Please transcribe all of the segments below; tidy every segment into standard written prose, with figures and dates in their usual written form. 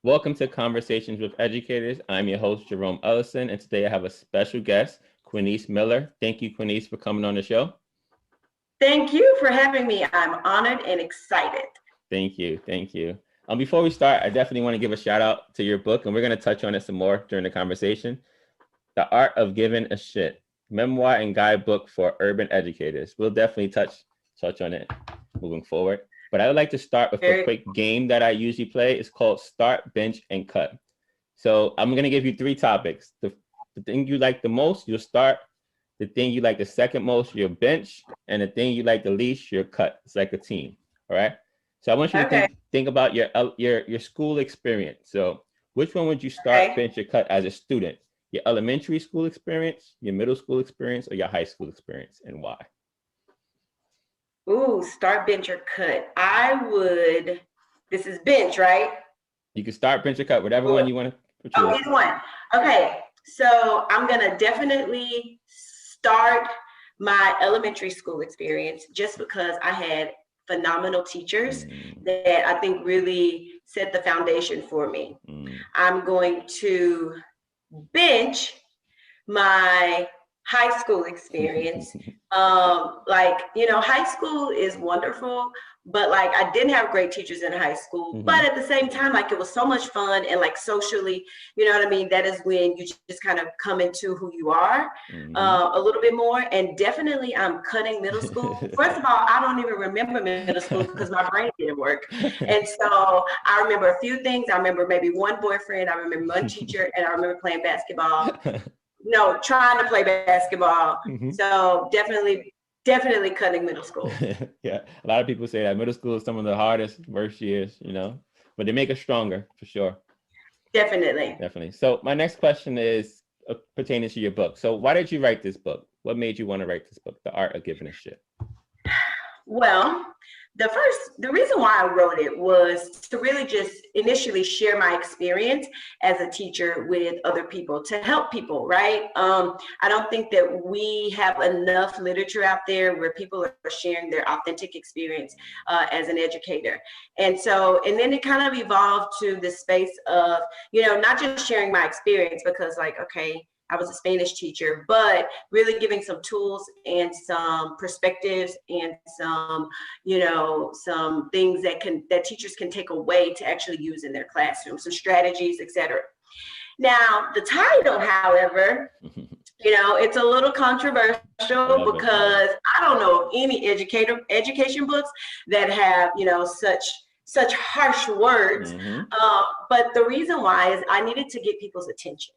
Welcome to Conversations with Educators. I'm your host, Jerome Ellison, and today I have a special guest, Queinnise Miller. Thank you, Queinnise, for coming on the show. Thank you for having me. I'm honored and excited. Thank you. Thank you. Before we start, I definitely want to give a shout out to your book, and we're going to touch on it some more during the conversation. The Art of Giving a Shit, Memoir and Guidebook for Urban Educators. We'll definitely touch on it moving forward. But I would like to start with a quick game that I usually play. It's called Start, Bench, and Cut. So I'm going to give you 3 topics. The thing you like the most, you'll start. The thing you like the second most, you'll bench. And the thing you like the least, you'll cut. It's like a team. All right. So I want you to think about your school experience. So which one would you start, bench, or cut as a student? Your elementary school experience, your middle school experience, or your high school experience, and why? Ooh, start, bench, or cut. This is bench, right? You can start, bench, or cut, whatever one you want to choose. Oh, either one. Okay, so I'm gonna definitely start my elementary school experience just because I had phenomenal teachers that I think really set the foundation for me. I'm going to bench my high school experience. High school is wonderful, but I didn't have great teachers in high school, but at the same time, it was so much fun and socially, you know what I mean? That is when you just kind of come into who you are a little bit more. And definitely I'm cutting middle school. First of all, I don't even remember middle school because my brain didn't work. And so I remember a few things. I remember maybe one boyfriend, I remember one teacher, and I remember playing basketball. No, trying to play basketball. So definitely cutting middle school. Yeah, a lot of people say that middle school is some of the hardest, worst years, but they make us stronger for sure. Definitely. So my next question is pertaining to your book. So why did you write this book? What made you want to write this book, The Art of Giving a Shit? Well, the reason why I wrote it was to really just initially share my experience as a teacher with other people, to help people, right? I don't think that we have enough literature out there where people are sharing their authentic experience as an educator. And then it kind of evolved to this space of, not just sharing my experience because I was a Spanish teacher, but really giving some tools and some perspectives and some things that teachers can take away to actually use in their classroom, some strategies, etc. Now, the title, however, it's a little controversial because I don't know of any education books that have, such harsh words. But the reason why is I needed to get people's attention.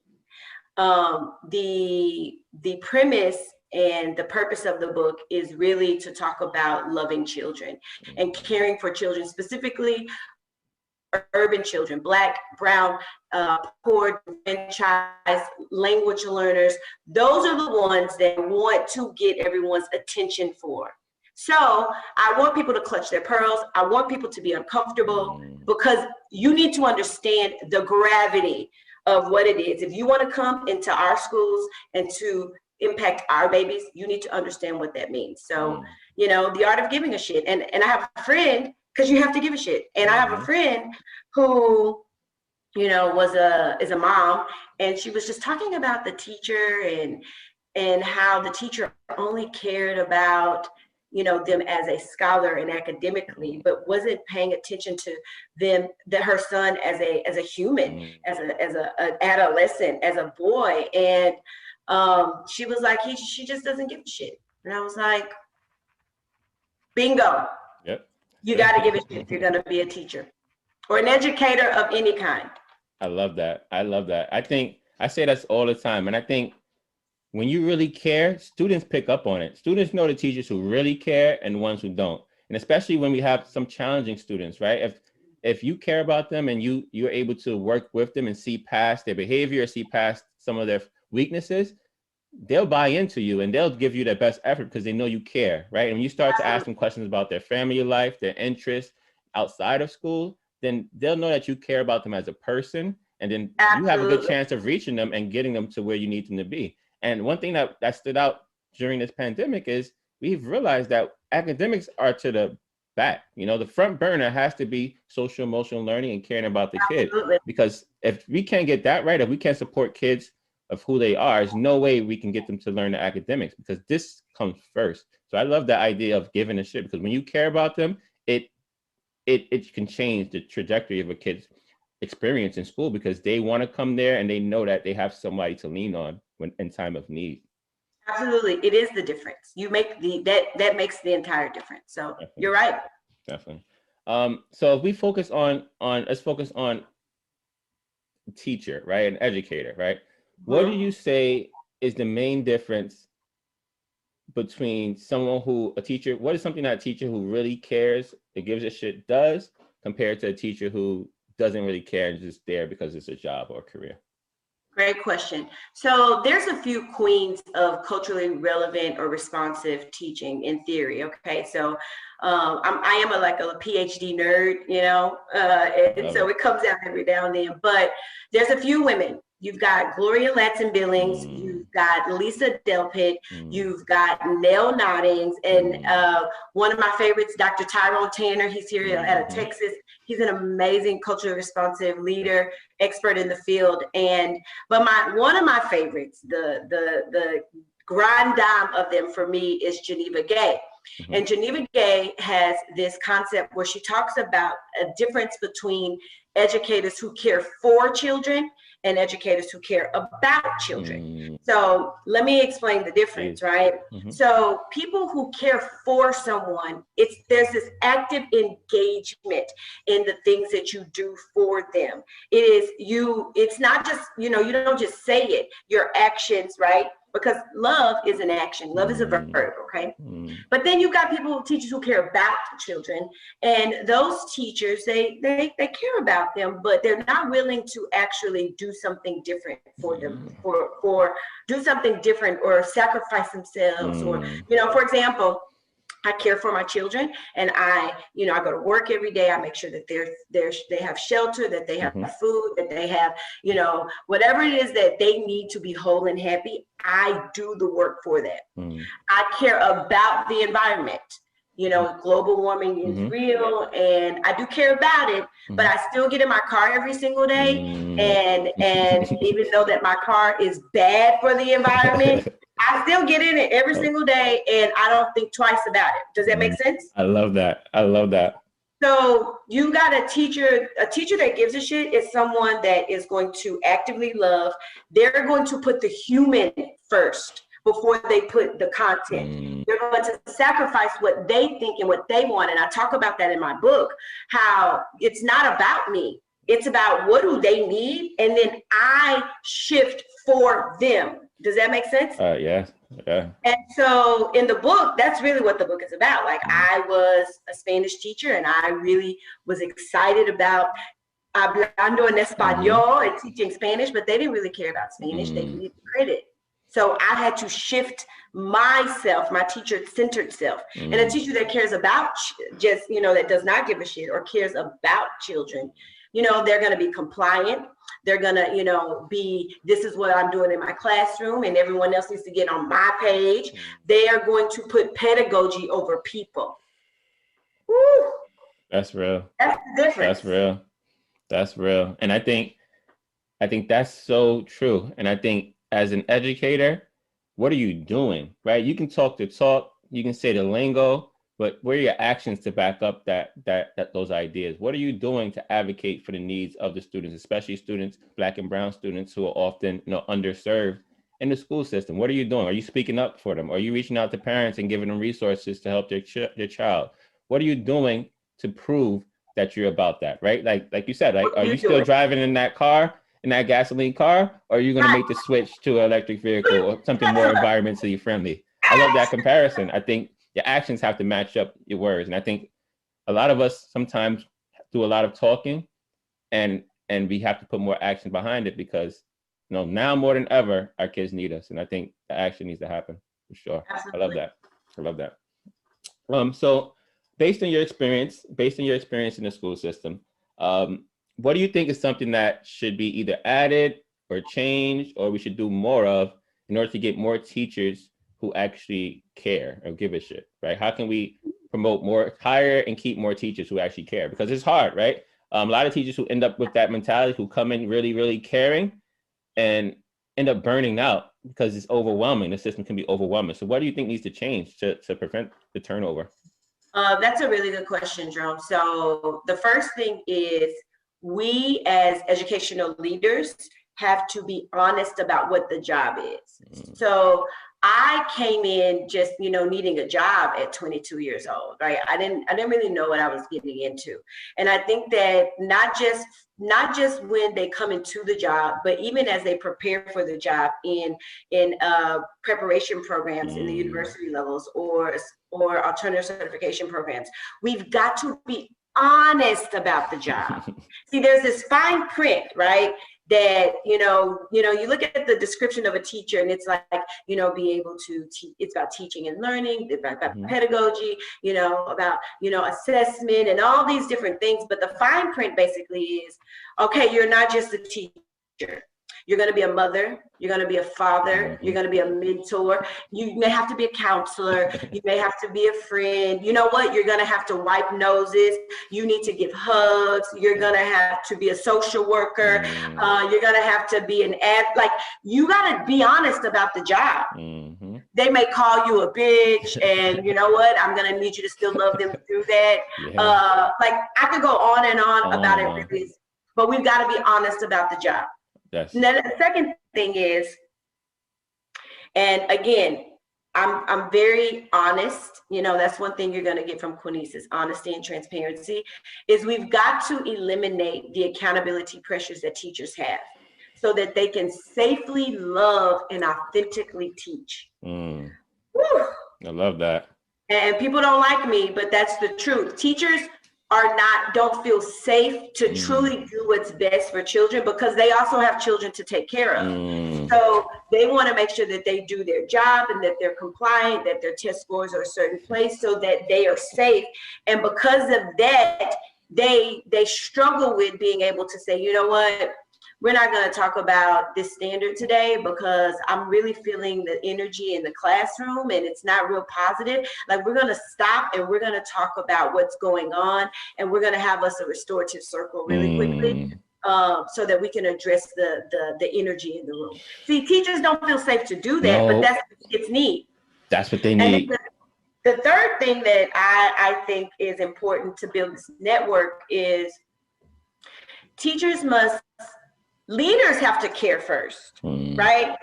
The premise and the purpose of the book is really to talk about loving children and caring for children, specifically urban children, Black, brown, poor, disenfranchised, language learners. Those are the ones that want to get everyone's attention for. So I want people to clutch their pearls. I want people to be uncomfortable because you need to understand the gravity of what it is. If you want to come into our schools and to impact our babies, you need to understand what that means. So, the art of giving a shit. And I have a friend, because you have to give a shit. And I have a friend who, is a mom, and she was just talking about the teacher and how the teacher only cared about them as a scholar and academically, but wasn't paying attention to them, her son as a human, as a adolescent, as a boy. And she was like, she just doesn't give a shit. And I was like, bingo. Yep. You got to give a shit if you're going to be a teacher or an educator of any kind. I love that. I think I say that all the time. And I think when you really care, students pick up on it. Students know the teachers who really care and the ones who don't. And especially when we have some challenging students, right? If you care about them and you're able to work with them and see past their behavior, see past some of their weaknesses, they'll buy into you and they'll give you their best effort because they know you care, right? And when you start to ask them questions about their family life, their interests outside of school, then they'll know that you care about them as a person. And then you have a good chance of reaching them and getting them to where you need them to be. And one thing that stood out during this pandemic is we've realized that academics are to the back. You know, the front burner has to be social emotional learning and caring about the kid. Absolutely. Because if we can't get that right, if we can't support kids of who they are, there's no way we can get them to learn the academics, because this comes first. So I love the idea of giving a shit, because when you care about them, it can change the trajectory of a kid's experience in school, because they want to come there and they know that they have somebody to lean on when in time of need. Absolutely, it is the difference. You make that makes the entire difference. So definitely. You're right. Definitely. So if we focus on let's focus on teacher, right, an educator, right? What do you say is the main difference between a teacher? What is something that a teacher who really cares, that gives a shit, does, compared to a teacher who doesn't really care and just there because it's a job or a career? Great question. So there's a few queens of culturally relevant or responsive teaching in theory. Okay, so I am a PhD nerd, you know, and so it comes out every now and then. But there's a few women. You've got Gloria Ladson-Billings, you've got Lisa Delpit, you've got Nell Noddings, and one of my favorites, Dr. Tyrone Tanner. He's here out of Texas. He's an amazing culturally responsive leader, expert in the field. But one of my favorites, the grand dame of them for me, is Geneva Gay. And Geneva Gay has this concept where she talks about a difference between educators who care for children and educators who care about children. So let me explain the difference, right? So people who care for someone, there's this active engagement in the things that you do for them. It's not just, you don't just say it, your actions, right? Because love is an action. Love is a verb, okay? But then you've got teachers who care about children, and those teachers, they care about them, but they're not willing to actually do something different for them, or do something different, or sacrifice themselves, or, for example, I care for my children, and I go to work every day. I make sure that they have shelter, that they have food, that they have, whatever it is that they need to be whole and happy. I do the work for that. I care about the environment. Global warming is real, and I do care about it, but I still get in my car every single day. And even though that my car is bad for the environment, I still get in it every single day, and I don't think twice about it. Does that make sense? I love that. I love that. So you got a teacher that gives a shit is someone that is going to actively love. They're going to put the human first before they put the content. They're going to sacrifice what they think and what they want. And I talk about that in my book, how it's not about me. It's about what do they need, and then I shift for them. Does that make sense? Yeah. And so in the book, that's really what the book is about. Like, I was a Spanish teacher, and I really was excited about hablando en español and teaching Spanish, but they didn't really care about Spanish. They needed credit. So I had to shift myself, my teacher-centered self. And a teacher that cares about that does not give a shit or cares about children, they're going to be compliant. They're going to this is what I'm doing in my classroom, and everyone else needs to get on my page. They are going to put pedagogy over people. Woo. That's real. That's the difference. That's real. And I think that's so true. And I think as an educator, what are you doing, right? You can talk the talk, you can say the lingo, but where are your actions to back up those ideas? What are you doing to advocate for the needs of the students, especially students, Black and brown students, who are often, underserved in the school system? What are you doing? Are you speaking up for them? Are you reaching out to parents and giving them resources to help their child? What are you doing to prove that you're about that, right? Like you said, are you still driving in that car, in that gasoline car, or are you going to make the switch to an electric vehicle or something more environmentally friendly? I love that comparison. I think your actions have to match up your words. And I think a lot of us sometimes do a lot of talking, and we have to put more action behind it, because now more than ever, our kids need us. And I think the action needs to happen for sure. Absolutely. I love that. So based on your experience in the school system, what do you think is something that should be either added or changed, or we should do more of, in order to get more teachers who actually care or give a shit, right? How can we promote more, hire and keep more teachers who actually care, because it's hard, right? A lot of teachers who end up with that mentality, who come in really, really caring and end up burning out because it's overwhelming. The system can be overwhelming. So what do you think needs to change to prevent the turnover? That's a really good question, Jerome. So the first thing is, we as educational leaders have to be honest about what the job is. So I came in just, needing a job at 22 years old, right? I didn't really know what I was getting into. And I think that not just when they come into the job, but even as they prepare for the job in preparation programs in the university levels or alternative certification programs, we've got to be honest about the job. See, there's this fine print, right? That, you look at the description of a teacher and it's like, be able to teach. It's about teaching and learning, about pedagogy, about, assessment and all these different things. But the fine print basically is, okay, you're not just a teacher. You're going to be a mother. You're going to be a father. You're going to be a mentor. You may have to be a counselor. You may have to be a friend. You know what? You're going to have to wipe noses. You need to give hugs. You're going to have to be a social worker. You're going to have to be an you got to be honest about the job. They may call you a bitch, and you know what? I'm going to need you to still love them through that. I could go on and on about it, but we've got to be honest about the job. Yes. And then the second thing is, and again, I'm very honest. That's one thing you're going to get from Queinnise is honesty and transparency. Is we've got to eliminate the accountability pressures that teachers have, so that they can safely love and authentically teach. I love that. And people don't like me, but that's the truth. Teachers don't feel safe to truly do what's best for children, because they also have children to take care of. So they want to make sure that they do their job and that they're compliant, that their test scores are a certain place so that they are safe. And because of that, they struggle with being able to say, you know what, we're not going to talk about this standard today because I'm really feeling the energy in the classroom and it's not real positive. Like, we're going to stop and we're going to talk about what's going on, and we're going to have us a restorative circle really quickly, so that we can address the energy in the room. See, teachers don't feel safe to do that, but that's what kids need. That's what they need. The third thing that I think is important to build this network is leaders have to care first, right?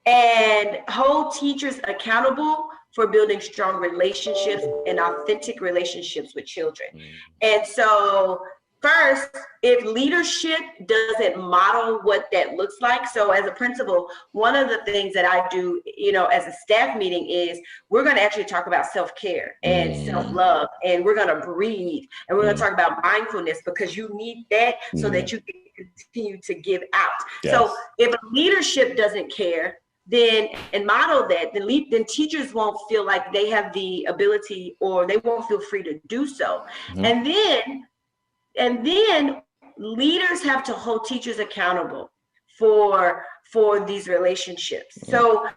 And hold teachers accountable for building strong relationships and authentic relationships with children. And so first, if leadership doesn't model what that looks like, so as a principal, one of the things that I do, as a staff meeting is we're going to actually talk about self-care and self-love, and we're going to breathe, and we're going to talk about mindfulness, because you need that so that you can continue to give out. Yes. So if leadership doesn't care, and model that, then teachers won't feel like they have the ability, or they won't feel free to do so. And then leaders have to hold teachers accountable for these relationships. So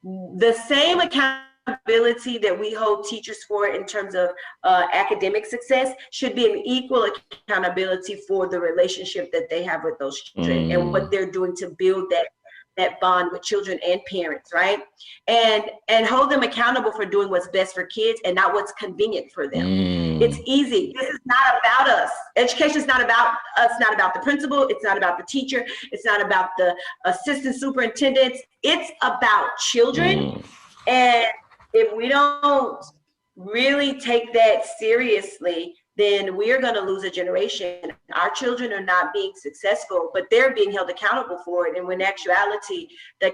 the same accountability that we hold teachers for in terms of academic success should be an equal accountability for the relationship that they have with those children and what they're doing to build that bond with children and parents, right? And hold them accountable for doing what's best for kids and not what's convenient for them. It's easy. This is not about us. Education is not about us, not about the principal. It's not about the teacher. It's not about the assistant superintendents. It's about children. And if we don't really take that seriously, then we are going to lose a generation. Our children are not being successful, but they're being held accountable for it. And when in actuality, the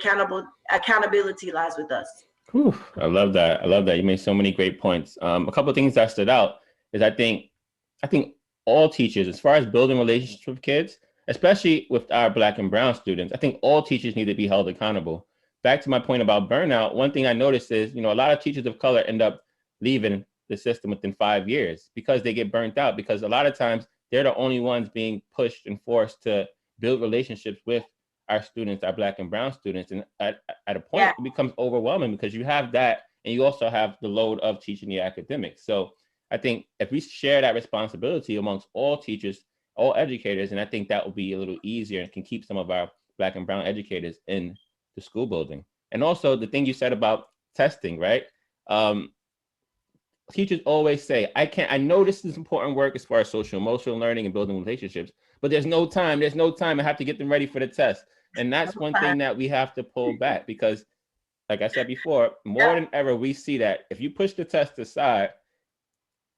accountability lies with us. Whew, I love that. I love that. You made so many great points. A couple of things that stood out is I think all teachers, as far as building relationships with kids, especially with our Black and brown students, I think all teachers need to be held accountable. Back to my point about burnout, one thing I noticed is, a lot of teachers of color end up leaving the system within 5 years because they get burnt out, because a lot of times they're the only ones being pushed and forced to build relationships with our students, our Black and brown students. And at a point, it becomes overwhelming because you have that, and you also have the load of teaching the academics. So I think if we share that responsibility amongst all teachers, all educators, and I think that will be a little easier and can keep some of our Black and brown educators in the school building. And also the thing you said about testing, right? Teachers always say, I know this is important work as far as social emotional learning and building relationships, but there's no time. I have to get them ready for the test. And that's one thing that we have to pull back, because like I said before, more than ever, we see that if you push the test aside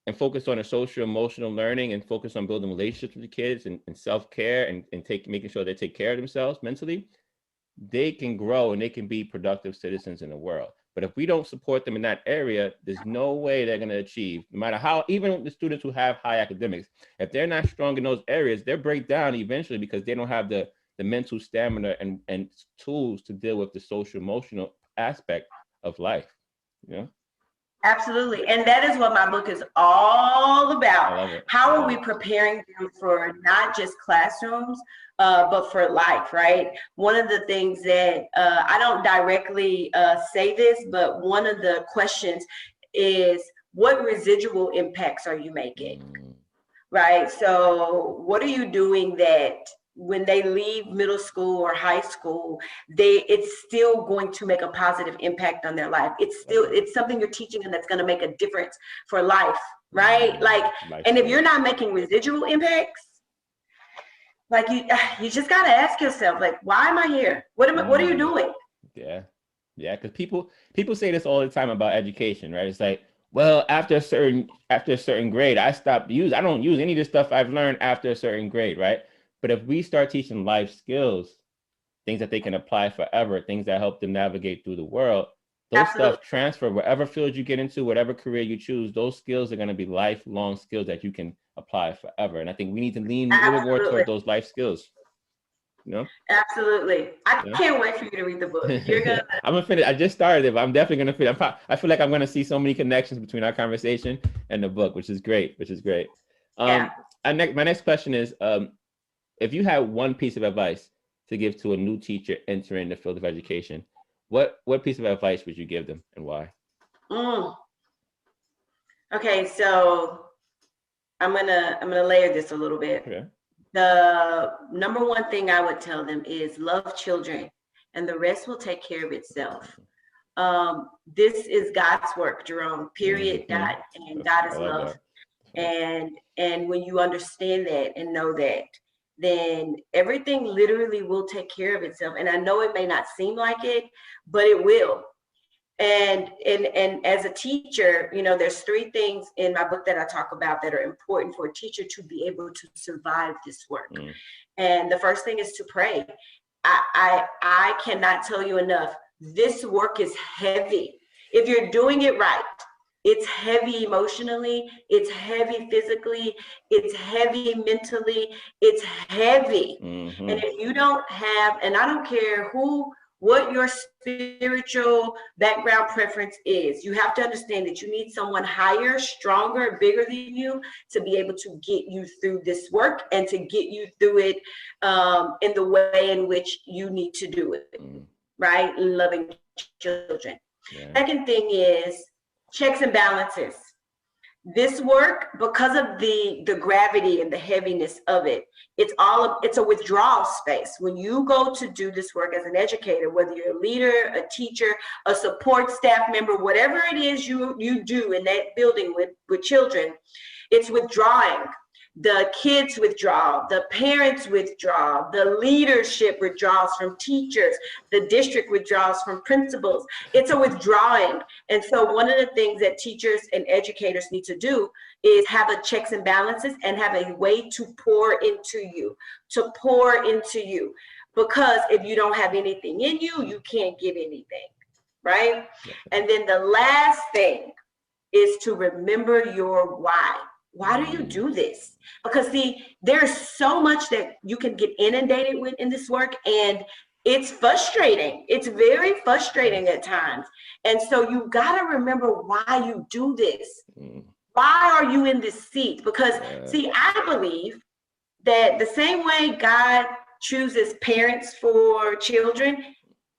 and focus on the social emotional learning and focus on building relationships with the kids and self-care and making sure they take care of themselves mentally, they can grow and they can be productive citizens in the world. But if we don't support them in that area, there's no way they're going to achieve, no matter how, even the students who have high academics, if they're not strong in those areas, they'll break down eventually because they don't have the mental stamina and tools to deal with the social emotional aspect of life, you know? Absolutely. And that is what my book is all about. How are we preparing them for not just classrooms, but for life, right? One of the things that I don't directly say this, but one of the questions is, what residual impacts are you making? Right? So what are you doing that when they leave middle school or high school, it's still going to make a positive impact on their life. It's something you're teaching them that's going to make a difference for life, right? Like, and if you're not making residual impacts, like you just got to ask yourself, like, why am I here? What are you doing? Yeah. Because people say this all the time about education, right? It's like, well, after a certain grade, I don't use any of the stuff I've learned after a certain grade, right? But if we start teaching life skills, things that they can apply forever, things that help them navigate through the world, those stuff transfer wherever field you get into, whatever career you choose, those skills are going to be lifelong skills that you can apply forever. And I think we need to lean a little more toward those life skills. You know? Absolutely. I can't wait for you to read the book. You're gonna. I'm gonna finish. I just started it, but I'm definitely gonna finish. I feel like I'm gonna see so many connections between our conversation and the book, which is great. My next question is, if you had one piece of advice to give to a new teacher entering the field of education, what piece of advice would you give them and why? Okay, so I'm gonna layer this a little bit. Okay. The number one thing I would tell them is love children, and the rest will take care of itself. This is God's work, Jerome. Period. Dot. And God is love. And when you understand that and know that, then everything literally will take care of itself. And I know it may not seem like it, but it will. And as a teacher, you know, there's 3 things in my book that I talk about that are important for a teacher to be able to survive this work. And the first thing is to pray. I cannot tell you enough. This work is heavy. If you're doing it right, it's heavy emotionally, it's heavy physically, it's heavy mentally, it's heavy. And if you don't have, and I don't care what your spiritual background preference is, you have to understand that you need someone higher, stronger, bigger than you to be able to get you through this work and to get you through it in the way in which you need to do it, right? Loving children. Second thing is checks and balances. This work, because of the gravity and the heaviness of it, it's a withdrawal space. When you go to do this work as an educator, whether you're a leader, a teacher, a support staff member, whatever it is you do in that building with children, it's withdrawing. The kids withdraw, the parents withdraw, the leadership withdraws from teachers, the district withdraws from principals. It's a withdrawing. And so one of the things that teachers and educators need to do is have a checks and balances and have a way to pour into you. Because if you don't have anything in you, you can't give anything, right? And then the last thing is to remember your why. Why do you do this? Because see, there's so much that you can get inundated with in this work, and it's frustrating. It's very frustrating at times. And so you got to remember why you do this. Why are you in this seat? Because see, I believe that the same way God chooses parents for children,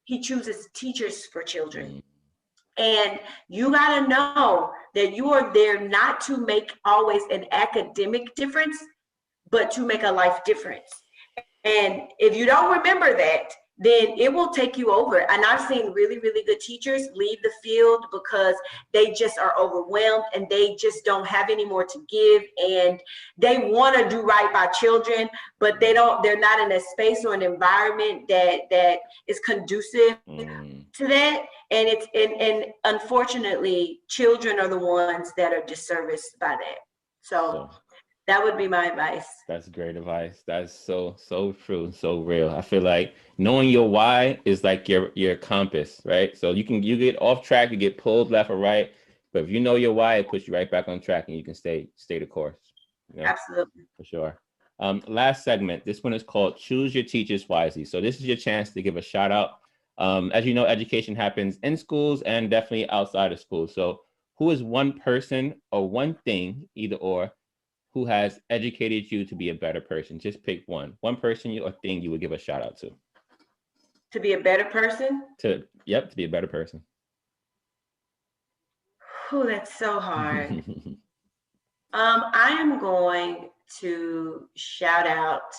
he chooses teachers for children. And you got to know that you are there not to make always an academic difference, but to make a life difference. And if you don't remember that, then it will take you over. And I've seen really, really good teachers leave the field because they just are overwhelmed and they just don't have any more to give. And they want to do right by children, but they're not in a space or an environment that is conducive to that. And unfortunately, children are the ones that are disserviced by that. So that would be my advice. That's great advice. That's so true, so real. I feel like knowing your why is like your compass, right? So you get off track, you get pulled left or right, but if you know your why, it puts you right back on track, and you can stay the course. You know? Absolutely, for sure. Last segment. This one is called Choose Your Teachers Wisely. So this is your chance to give a shout out. As you know, education happens in schools and definitely outside of schools. So who is one person or one thing, either or, who has educated you to be a better person? Just pick one person or thing you would give a shout out to. To be a better person? To be a better person. Oh, that's so hard. I am going to shout out.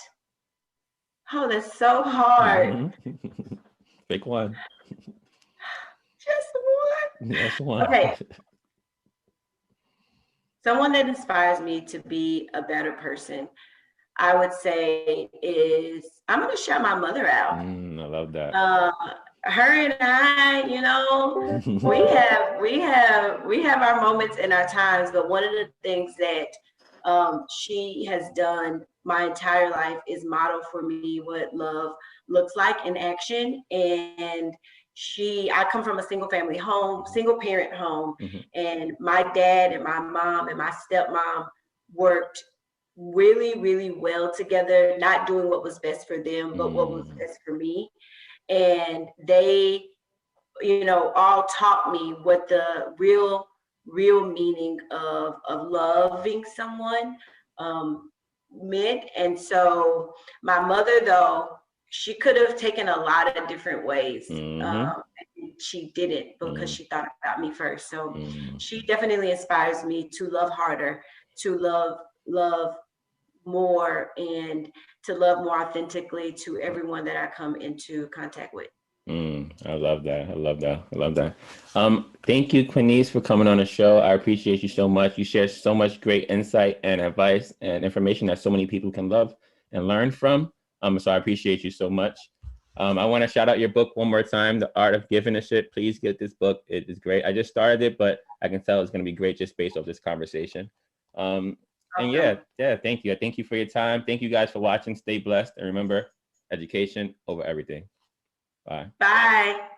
Oh, that's so hard. Pick one. Just one? Just one. Okay. Someone that inspires me to be a better person, I would say I'm going to shout my mother out. I love that. Her and I, you know, we have our moments and our times, but one of the things that she has done my entire life is model for me what love looks like in action. And I come from a single parent home, and my dad and my mom and my stepmom worked really, really well together, not doing what was best for them, but what was best for me. And they, you know, all taught me what the real meaning of loving someone meant. And so my mother, though, she could have taken a lot of different ways. She didn't, because she thought about me first. So she definitely inspires me to love harder, to love more, and to love more authentically to everyone that I come into contact with. I love that. Thank you, Queinnise, for coming on the show. I appreciate you so much. You share so much great insight and advice and information that so many people can love and learn from. So I appreciate you so much. I want to shout out your book one more time, The Art of Giving a Shit. Please get this book. It is great. I just started it, but I can tell it's going to be great just based off this conversation. And yeah, thank you. Thank you for your time. Thank you guys for watching. Stay blessed. And remember, education over everything. Bye. Bye.